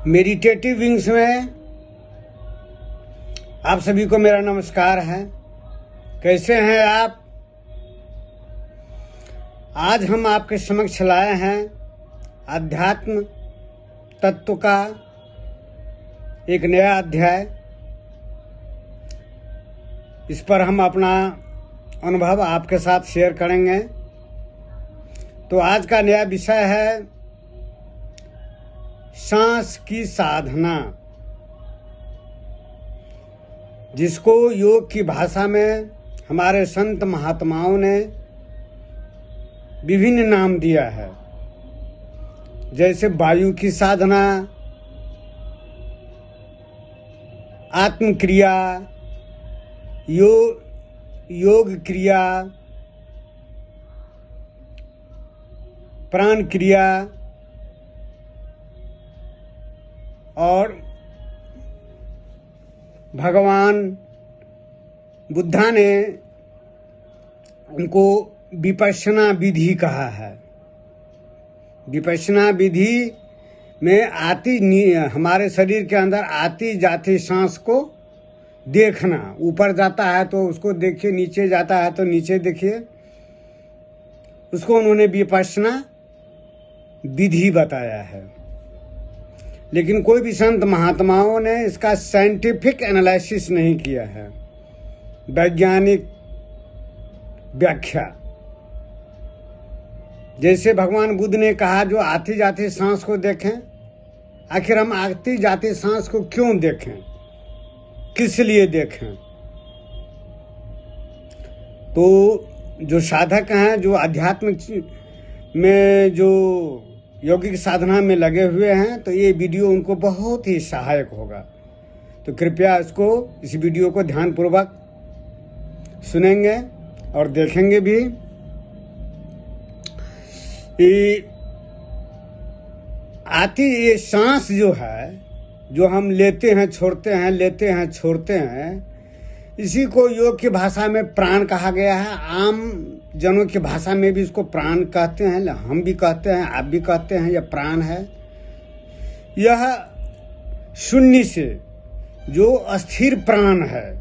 Meditative wings में आप सभी को मेरा नमस्कार है। कैसे हैं आप? आज हम आपके समक्ष लाए हैं अध्यात्म तत्व का एक नया अध्याय। इस पर हम अपना अनुभव आपके साथ शेयर करेंगे। तो आज का नया विषय है सांस की साधना, जिसको योग की भाषा में हमारे संत महात्माओं ने विभिन्न नाम दिया है, जैसे वायु की साधना, आत्म क्रिया, योग क्रिया, प्राण क्रिया और भगवान बुद्धा ने उनको विपश्यना विधि कहा है। विपश्यना विधि में हमारे शरीर के अंदर आती जाती सांस को देखना। ऊपर जाता है तो उसको देखिए, नीचे जाता है तो नीचे देखिए। उसको उन्होंने विपश्यना विधि बताया है। लेकिन कोई भी संत महात्माओं ने इसका साइंटिफिक एनालिसिस नहीं किया है, वैज्ञानिक व्याख्या। जैसे भगवान बुद्ध ने कहा, जो आती जाती सांस को देखें। आखिर हम आती जाती सांस को क्यों देखें, किस लिए देखें? तो जो साधक हैं, जो आध्यात्मिक में जो यौगिक साधना में लगे हुए हैं, तो ये वीडियो उनको बहुत ही सहायक होगा। तो कृपया इस वीडियो को ध्यानपूर्वक सुनेंगे और देखेंगे भी। ये सांस जो है, जो हम लेते हैं छोड़ते हैं, लेते हैं छोड़ते हैं, इसी को योग की भाषा में प्राण कहा गया है। आम जनों की भाषा में भी इसको प्राण कहते हैं, हम भी कहते हैं, आप भी कहते हैं, यह प्राण है। यह शून्य से जो अस्थिर प्राण है,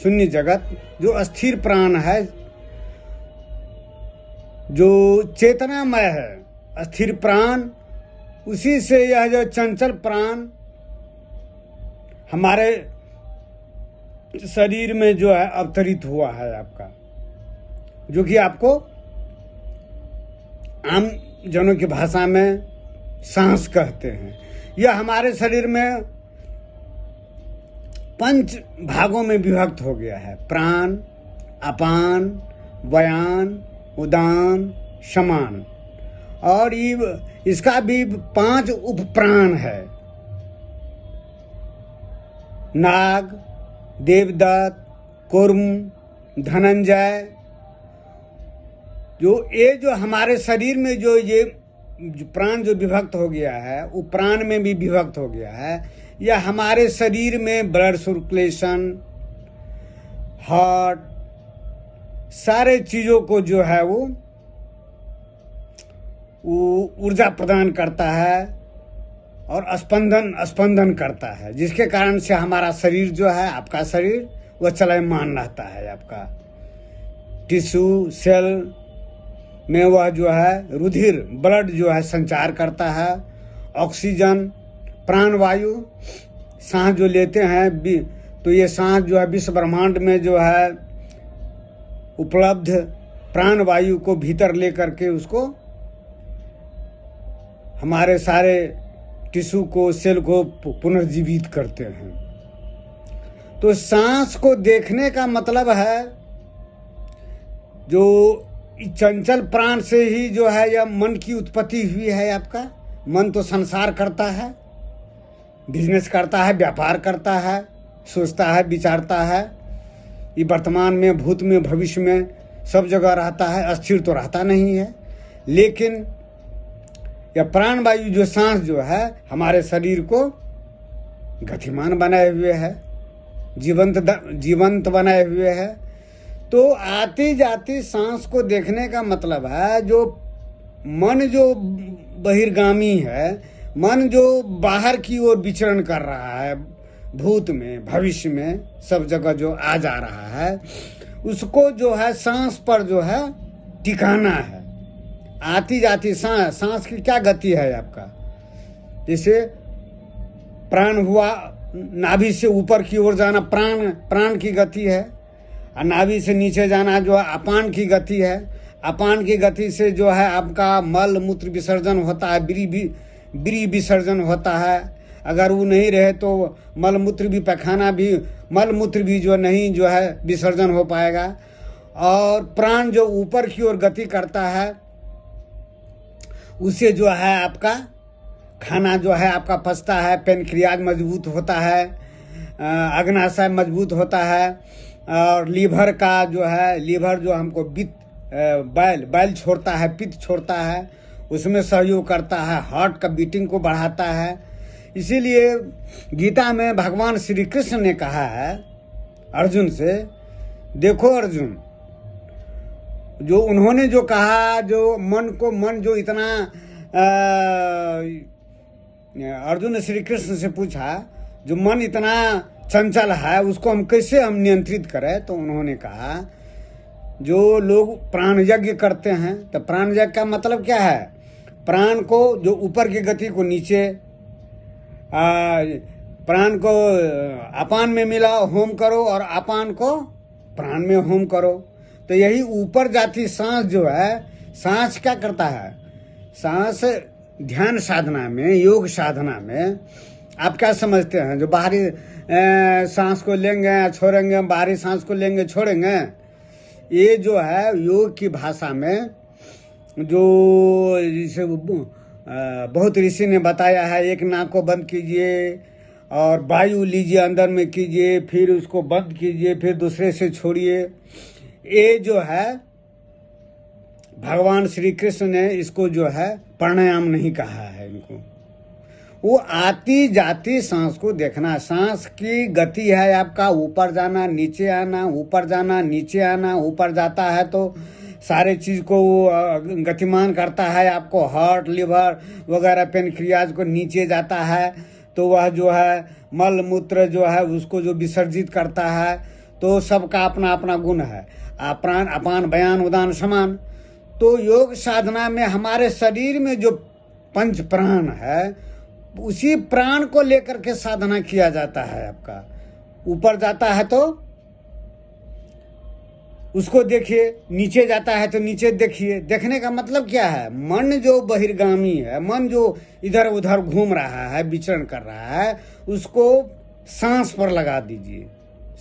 शून्य जगत जो अस्थिर प्राण है, जो चेतनामय है, अस्थिर प्राण, उसी से यह जो चंचल प्राण हमारे शरीर में जो है अवतरित हुआ है आपका, जो कि आपको आम जनों की भाषा में सांस कहते हैं। यह हमारे शरीर में 5 भागों में विभक्त हो गया है: प्राण, अपान, व्यान, उदान, समान। और इसका भी 5 उपप्राण है: नाग, देवदत्त, कूर्म, धनंजय। जो हमारे शरीर में जो प्राण जो विभक्त हो गया है, वो प्राण में भी विभक्त हो गया है। यह हमारे शरीर में ब्लड सर्कुलेशन, हार्ट, सारे चीजों को जो है वो ऊर्जा प्रदान करता है और स्पंदन करता है, जिसके कारण से हमारा शरीर जो है, आपका शरीर, वह चलमान रहता है। आपका टिश्यू सेल में वह जो है रुधिर, ब्लड जो है संचार करता है। ऑक्सीजन, प्राणवायु, सांस जो लेते हैं, तो ये सांस जो है विश्व ब्रह्मांड में जो है उपलब्ध प्राणवायु को भीतर लेकर के उसको हमारे सारे टिश्यू को, सेल को पुनर्जीवित करते हैं। तो सांस को देखने का मतलब है, जो चंचल प्राण से ही जो है यह मन की उत्पत्ति हुई है। आपका मन तो संसार करता है, बिजनेस करता है, व्यापार करता है, सोचता है, विचारता है। ये वर्तमान में, भूत में, भविष्य में सब जगह रहता है, अस्थिर तो रहता नहीं है। लेकिन यह प्राणवायु जो सांस जो है, हमारे शरीर को गतिमान बनाए हुए है, जीवंत बनाए हुए है। तो आती जाती सांस को देखने का मतलब है, जो मन जो बहिर्गामी है, मन जो बाहर की ओर विचरण कर रहा है, भूत में भविष्य में सब जगह जो आ जा रहा है, उसको जो है सांस पर जो है टिकाना है। आती जाती सांस की क्या गति है आपका? जैसे प्राण हुआ, नाभि से ऊपर की ओर जाना प्राण की गति है, और नाभि से नीचे जाना जो है अपान की गति है। अपान की गति से जो है आपका मल मूत्र विसर्जन होता है, ब्री विसर्जन होता है। अगर वो नहीं रहे तो मल मूत्र भी, पैखाना भी, मल मूत्र भी जो नहीं जो है विसर्जन हो पाएगा। और प्राण जो ऊपर की ओर गति करता है, उसे जो है आपका खाना जो है आपका पचता है, पेनक्रियाज मजबूत होता है, अग्नाशय मजबूत होता है, और लीवर का जो है, लीवर जो हमको बैल छोड़ता है, पित्त छोड़ता है, उसमें सहयोग करता है, हार्ट का बीटिंग को बढ़ाता है। इसीलिए गीता में भगवान श्री कृष्ण ने कहा है अर्जुन से, देखो अर्जुन, जो उन्होंने जो कहा, जो मन जो इतना अर्जुन ने श्री कृष्ण से पूछा, जो मन इतना चंचल है उसको हम कैसे नियंत्रित करें? तो उन्होंने कहा, जो लोग प्राण यज्ञ करते हैं, तो प्राण यज्ञ का मतलब क्या है? प्राण को जो ऊपर की गति को नीचे, प्राण को अपान में मिला होम करो, और अपान को प्राण में होम करो। तो यही ऊपर जाती सांस जो है, सांस क्या करता है? सांस ध्यान साधना में, योग साधना में आप क्या समझते हैं? जो बाहरी सांस को लेंगे छोड़ेंगे, बाहरी सांस को लेंगे छोड़ेंगे, ये जो है योग की भाषा में जो जिसे बहुत ऋषि ने बताया है, एक नाक को बंद कीजिए और वायु लीजिए, अंदर में कीजिए, फिर उसको बंद कीजिए, फिर दूसरे से छोड़िए। ये जो है भगवान श्री कृष्ण ने इसको जो है प्राणायाम नहीं कहा है इनको। वो आती जाती सांस को देखना, सांस की गति है आपका ऊपर जाना नीचे आना, ऊपर जाना नीचे आना। ऊपर जाता है तो सारे चीज को गतिमान करता है, आपको हार्ट, लिवर वगैरह, पेनक्रियाज को। नीचे जाता है तो वह जो है मल मूत्र जो है उसको जो विसर्जित करता है। तो सबका अपना अपना गुण है, प्राण अपान बयान उदान समान। तो योग साधना में हमारे शरीर में जो पंच प्राण है, उसी प्राण को लेकर के साधना किया जाता है। आपका ऊपर जाता है तो उसको देखिए, नीचे जाता है तो नीचे देखिए। देखने का मतलब क्या है? मन जो बहिर्गामी है, मन जो इधर उधर घूम रहा है, विचरण कर रहा है, उसको सांस पर लगा दीजिए,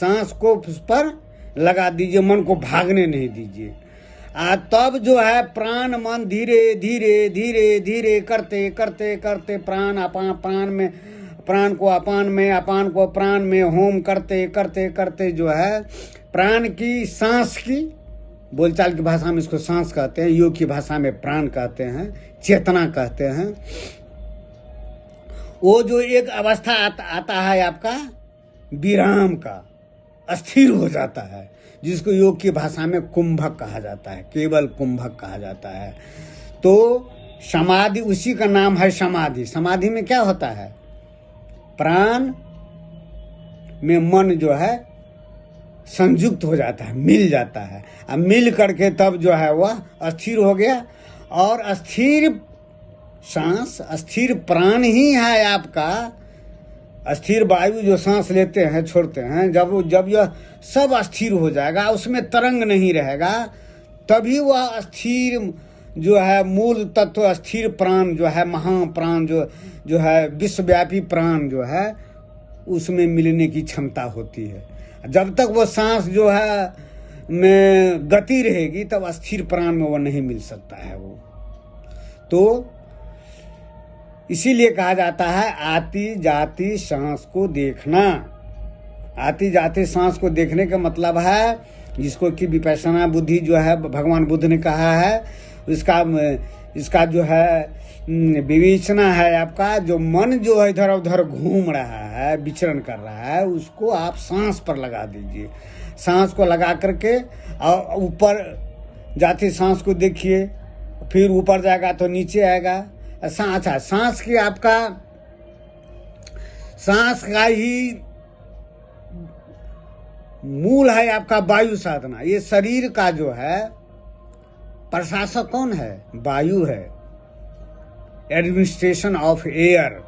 सांस को उस पर लगा दीजिए, मन को भागने नहीं दीजिए। तब जो है प्राण मन धीरे धीरे धीरे धीरे करते करते करते प्राण अपान, प्राण में प्राण को अपान में, अपान को प्राण में होम करते करते करते जो है प्राण की सांस की, बोलचाल की भाषा में इसको सांस कहते हैं, योग की भाषा में प्राण कहते हैं, चेतना कहते हैं। वो जो एक अवस्था आता है आपका विराम का, अस्थिर हो जाता है, जिसको योग की भाषा में कुंभक कहा जाता है, केवल कुंभक कहा जाता है। तो समाधि, उसी का नाम है समाधि। समाधि में क्या होता है? प्राण में मन जो है संयुक्त हो जाता है, मिल जाता है, अब मिल करके तब जो है वह अस्थिर हो गया। और अस्थिर सांस, अस्थिर प्राण ही है आपका। अस्थिर वायु जो सांस लेते हैं छोड़ते हैं, जब यह सब अस्थिर हो जाएगा, उसमें तरंग नहीं रहेगा, तभी वह अस्थिर जो है मूल तत्व, अस्थिर प्राण जो है, महाप्राण जो है, विश्वव्यापी प्राण जो है, उसमें मिलने की क्षमता होती है। जब तक वो सांस जो है में गति रहेगी, तब अस्थिर प्राण में वो नहीं मिल सकता है वो। तो इसीलिए कहा जाता है आती जाती सांस को देखना। आती जाती सांस को देखने का मतलब है, जिसको कि विपश्यना बुद्धि जो है भगवान बुद्ध ने कहा है, इसका जो है विवेचना है आपका। जो मन जो है इधर उधर घूम रहा है, विचरण कर रहा है, उसको आप सांस पर लगा दीजिए। सांस को लगा करके और ऊपर जाती सांस को देखिए, फिर ऊपर जाएगा तो नीचे आएगा। अच्छा, सांस की आपका, सांस का ही मूल है आपका वायु साधना। ये शरीर का जो है प्रशासक कौन है? वायु है। एडमिनिस्ट्रेशन ऑफ एयर,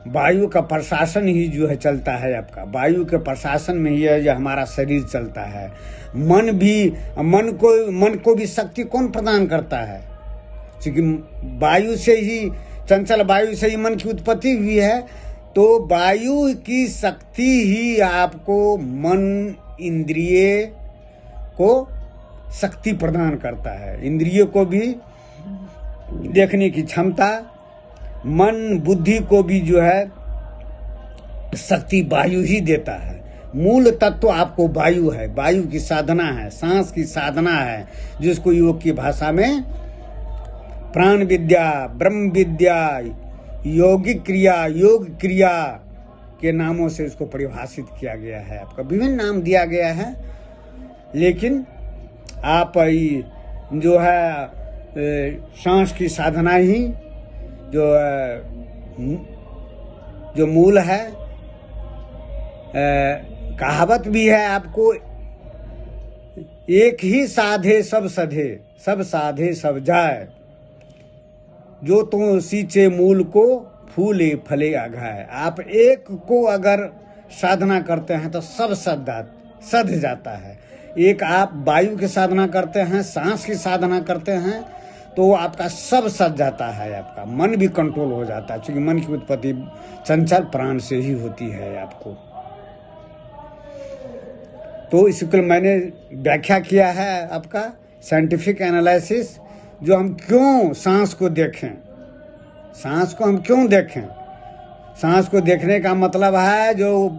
वायु का प्रशासन ही जो है चलता है आपका। वायु के प्रशासन में ही है जो हमारा शरीर चलता है। मन को भी शक्ति कौन प्रदान करता है? क्योंकि वायु से ही, चंचल वायु से ही मन की उत्पत्ति हुई है। तो वायु की शक्ति ही आपको मन, इंद्रिय को शक्ति प्रदान करता है। इंद्रिय को भी देखने की क्षमता, मन बुद्धि को भी जो है शक्ति वायु ही देता है। मूल तत्व आपको वायु है, वायु की साधना है, सांस की साधना है, जिसको योग की भाषा में प्राण विद्या, ब्रह्म विद्या, योगिक क्रिया, योग क्रिया के नामों से इसको परिभाषित किया गया है। आपका विभिन्न नाम दिया गया है, लेकिन आप जो है सांस की साधना ही जो मूल है। कहावत भी है आपको, एक ही साधे सब सधे, सब साधे सब जाए, जो तो सींचे मूल को फूले फले आघाए। आप एक को अगर साधना करते हैं तो सब सध जाता है। एक आप वायु की साधना करते हैं, सांस की साधना करते हैं, तो आपका सब सज जाता है। आपका मन भी कंट्रोल हो जाता है, क्योंकि मन की उत्पत्ति चंचल प्राण से ही होती है आपको। तो इसको मैंने व्याख्या किया है आपका साइंटिफिक एनालिसिस, जो हम क्यों सांस को देखें, सांस को हम क्यों देखें। सांस को देखने का मतलब है जो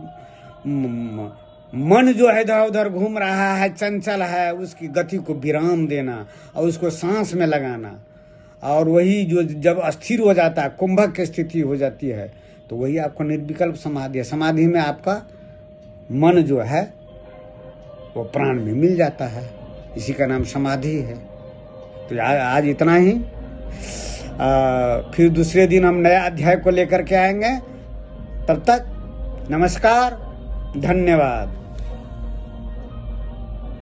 मन जो है इधर उधर घूम रहा है, चंचल है, उसकी गति को विराम देना और उसको सांस में लगाना। और वही जो जब अस्थिर हो जाता है, कुंभक की स्थिति हो जाती है, तो वही आपको निर्विकल्प समाधि है। समाधि में आपका मन जो है वो प्राण में मिल जाता है, इसी का नाम समाधि है। तो आज इतना ही। फिर दूसरे दिन हम नया अध्याय को लेकर के आएंगे। तब तक नमस्कार, धन्यवाद।